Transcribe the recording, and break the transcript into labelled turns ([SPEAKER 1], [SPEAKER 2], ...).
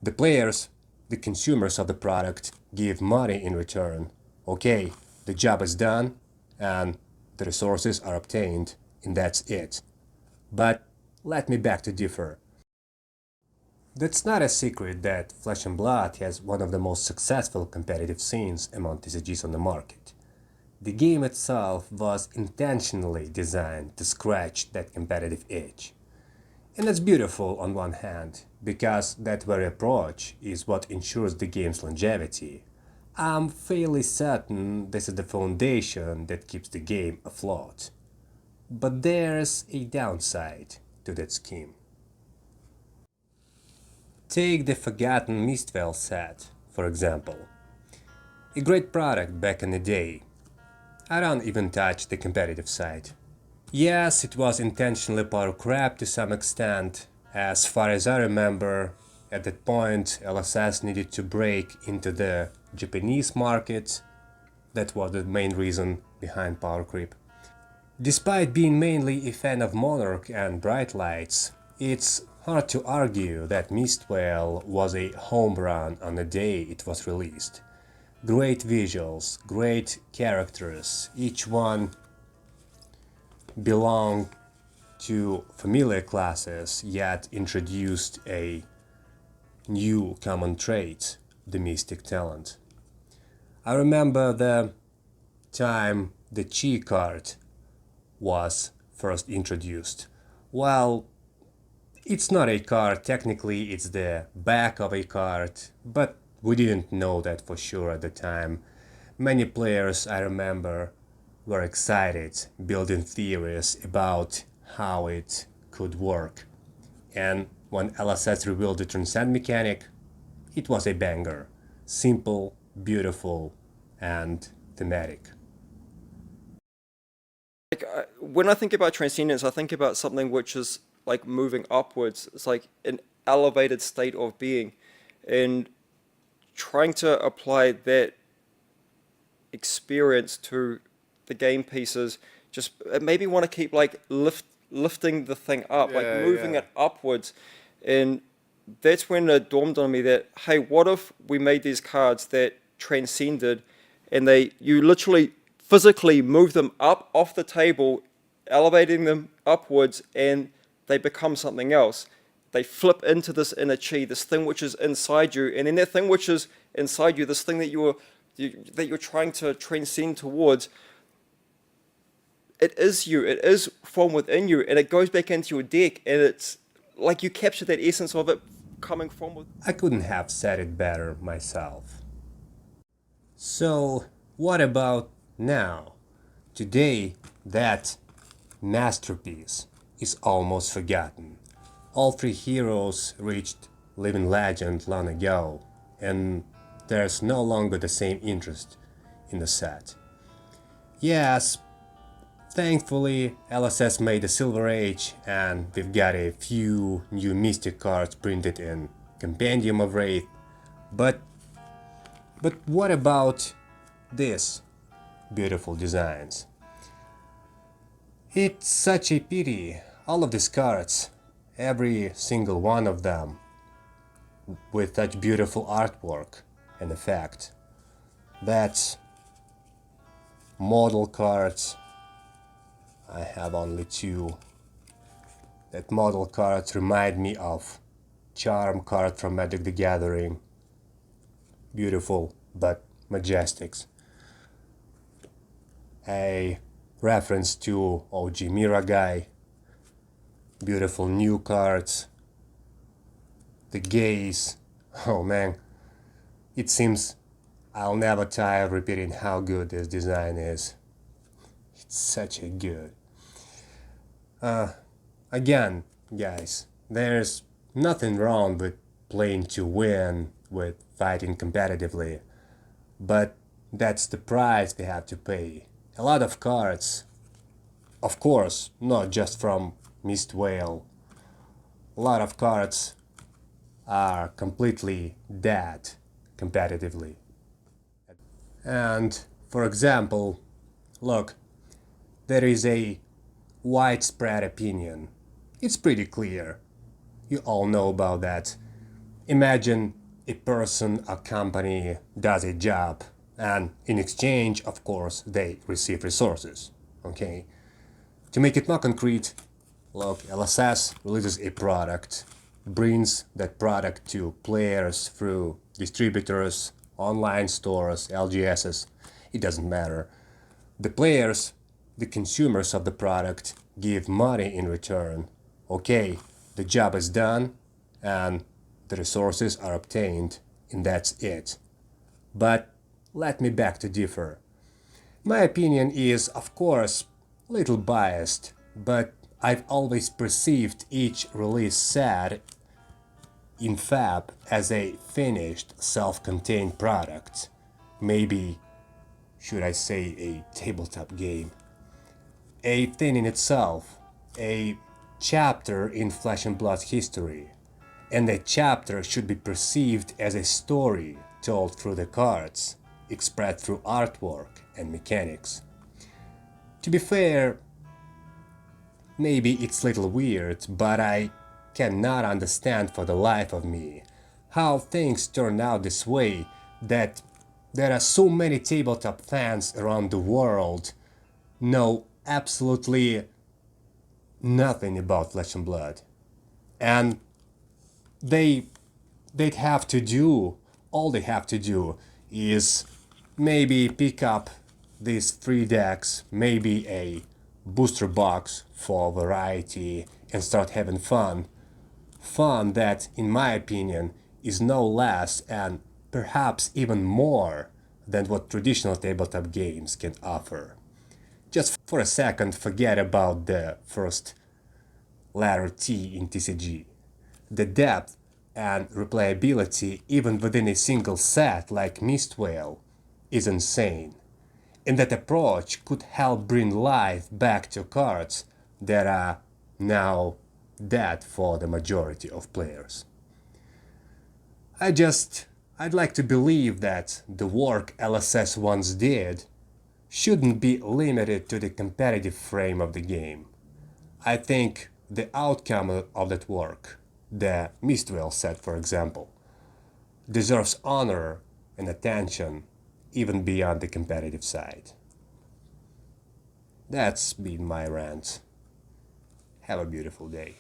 [SPEAKER 1] The players, the consumers of the product, give money in return. Okay, the job is done and the resources are obtained, and that's it. But let me beg to differ. That's not a secret that Flesh and Blood has one of the most successful competitive scenes among TCGs on the market. The game itself was intentionally designed to scratch that competitive itch. And that's beautiful on one hand, because that very approach is what ensures the game's longevity. I'm fairly certain this is the foundation that keeps the game afloat. But there's a downside to that scheme. Take the Forgotten Mistveil Set, for example. A great product back in the day. I don't even touch the competitive side. Yes, it was intentionally power crap to some extent. As far as I remember, at that point LSS needed to break into the Japanese market. That was the main reason behind power creep. Despite being mainly a fan of Monarch and Bright Lights, it's hard to argue that Mistveil was a home run on the day it was released. Great visuals, great characters, each one belonged to familiar classes, yet introduced a new common trait, the mystic talent. I remember the time the Chi card was first introduced. Well, it's not a card, technically it's the back of a card, but we didn't know that for sure at the time. Many players, I remember, were excited, building theories about how it could work. And when LSS revealed the Transcend mechanic, it was a banger. Simple, beautiful, and thematic.
[SPEAKER 2] When I think about transcendence, I think about something which is like moving upwards. It's like an elevated state of being, and trying to apply that experience to the game pieces just it made me want to keep like lifting the thing up, like moving it upwards. And that's when it dawned on me that, hey, what if we made these cards that transcended, and you literally physically move them up off the table, elevating them upwards, and they become something else. They flip into this inner chi, this thing which is inside you, and then that thing which is inside you, this thing that you're trying to transcend towards, it is you, it is from within you, and it goes back into your deck, and it's like you capture that essence of it coming from within.
[SPEAKER 1] I couldn't have said it better myself. So, what about now? Today, that masterpiece is almost forgotten. All three heroes reached living legend long ago, and there's no longer the same interest in the set. Yes, thankfully LSS made the Silver Age, and we've got a few new Mystic cards printed in Compendium of Wraith, but what about this beautiful designs? It's such a pity, all of these cards, every single one of them, with such beautiful artwork and effect. That's model cards. I have only two. That model cards remind me of Charm card from Magic the Gathering. Beautiful but majestics. A reference to OG Miragai. Beautiful new cards. The gaze. Oh man. It seems I'll never tire repeating how good this design is. It's such a good. Again, guys, there's nothing wrong with playing to win, with fighting competitively, but that's the price we have to pay. A lot of cards, of course, not just from Mistveil, a lot of cards are completely dead competitively. And, for example, look, there is a widespread opinion. It's pretty clear. You all know about that. Imagine a person, a company does a job, and in exchange, of course, they receive resources. Okay? To make it more concrete, look, LSS releases a product, brings that product to players through distributors, online stores, LGSs, it doesn't matter. The players, the consumers of the product, give money in return. Okay, the job is done and the resources are obtained, and that's it. But let me beg to differ. My opinion is, of course, a little biased, but I've always perceived each release set in FaB as a finished, self-contained product. Maybe, should I say, a tabletop game. A thing in itself, a chapter in Flesh and Blood's history. And that chapter should be perceived as a story told through the cards, expressed through artwork and mechanics. To be fair, maybe it's a little weird, but I cannot understand for the life of me how things turn out this way, that there are so many tabletop fans around the world know absolutely nothing about Flesh and Blood. And they'd have to do, all they have to do is maybe pick up these 3 decks, maybe a booster box for variety, and start having fun. Fun that, in my opinion, is no less and perhaps even more than what traditional tabletop games can offer. Just for a second, forget about the first letter T in TCG. The depth and replayability even within a single set like Mistveil is insane. And that approach could help bring life back to cards that are now dead for the majority of players. I'd like to believe that the work LSS once did shouldn't be limited to the competitive frame of the game. I think the outcome of that work, the Mistveil set for example, deserves honor and attention even beyond the competitive side. That's been my rant. Have a beautiful day.